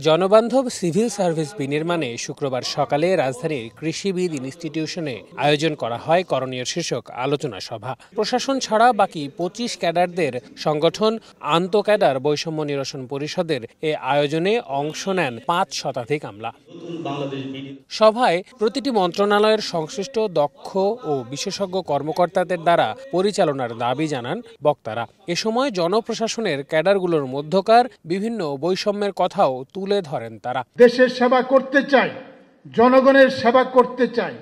জনবান্ধব civil service বিনির্মাণে শুক্রবার সকালে রাজধানীর কৃষিবিদ ইনস্টিটিউশনে আয়োজন করা হয় করণীয় শীর্ষক আলোচনা সভা। প্রশাসন ছাড়া বাকি ২৫ ক্যাডারদের সংগঠন আন্ত ক্যাডার বৈষম্য নিরসন পরিষদের এ আয়োজনে অংশ নেন ৫ শতাধিক আমলা। সভায় প্রতিটি মন্ত্রণালয়ের সংশ্লিষ্ট দক্ষ ও বিশেষজ্ঞ কর্মকর্তাদের দ্বারা পরিচালনার দাবি জানান বক্তারা। এ সময় জনপ্রশাসনের ক্যাডারগুলোর মধ্যকার বিভিন্ন বৈষম্যের কথাও তুলে ধরেন তারা। দেশের সেবা করতে চাই, জনগণের সেবা করতে চাই,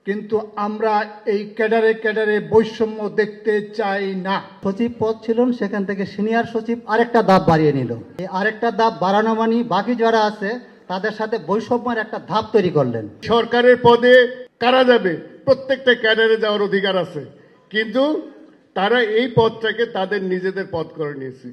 কিন্তু আমরা এই ক্যাডারে বৈষম্য দেখতে চাই না। সচিব পদ ছিলেন, সেখান থেকে সিনিয়র সচিব আরেকটা ধাপ বাড়িয়ে নিল। এই আরেকটা ধাপ বাড়ানো মানে বাকি যারা আছে তাদের সাথে বৈষম্যের একটা ধাপ তৈরি করলেন। সরকারের পদে কারা যাবে? প্রত্যেকটা ক্যাডারে যাওয়ার অধিকার আছে, কিন্তু তারা এই পদটাকে তাদের নিজেদের পদ করে নিয়েছে।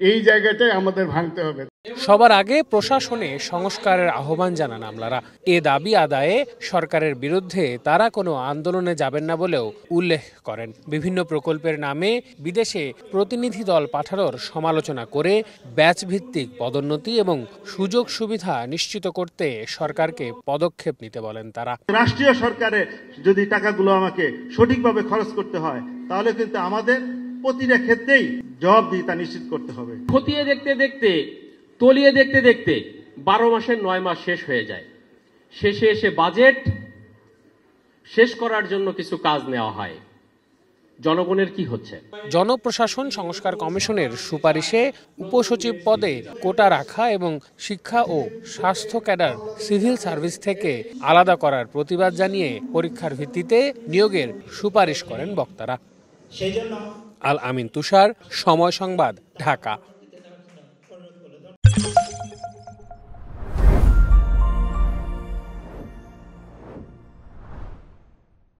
এই জায়গাটাই আমাদের ভাঙতে হবে। সবার আগে প্রশাসনে সংস্কারের আহ্বান জানান আমলারা। এ দাবি আদায়ে সরকারের বিরুদ্ধে তারা কোনো আন্দোলনে যাবেন না বলেও উল্লেখ করেন। বিভিন্ন প্রকল্পের নামে বিদেশে প্রতিনিধি দল পাঠানোর সমালোচনা করে ব্যাচ ভিত্তিক পদোন্নতি এবং সুযোগ সুবিধা নিশ্চিত করতে সরকারকে পদক্ষেপ নিতে বলেন তারা। রাষ্ট্রীয় সরকারে যদি টাকাগুলো আমাকে সঠিকভাবে খরচ করতে হয়, তাহলে কিন্তু আমাদের প্রতিটা ক্ষেত্রেই জবাবদিহিতা নিশ্চিত করতে হবে। খতিয়ে দেখতে দেখতে, তলিয়ে দেখতে দেখতে 12 মাসের 9 মাস শেষ হয়ে যায়। শেষে এসে বাজেট শেষ করার জন্য কিছু কাজ নেওয়া হয়। জনগণের কি হচ্ছে? জনপ্রশাসন সংস্কার কমিশনের সুপারিশে উপসচিব পদে কোটা রাখা এবং শিক্ষা ও স্বাস্থ্য ক্যাডার সিভিল সার্ভিস থেকে আলাদা করার প্রতিবাদ জানিয়ে পরীক্ষার ভিত্তিতে নিয়োগের সুপারিশ করেন বক্তারা। আল আমিন তুষার, সময় সংবাদ, ঢাকা।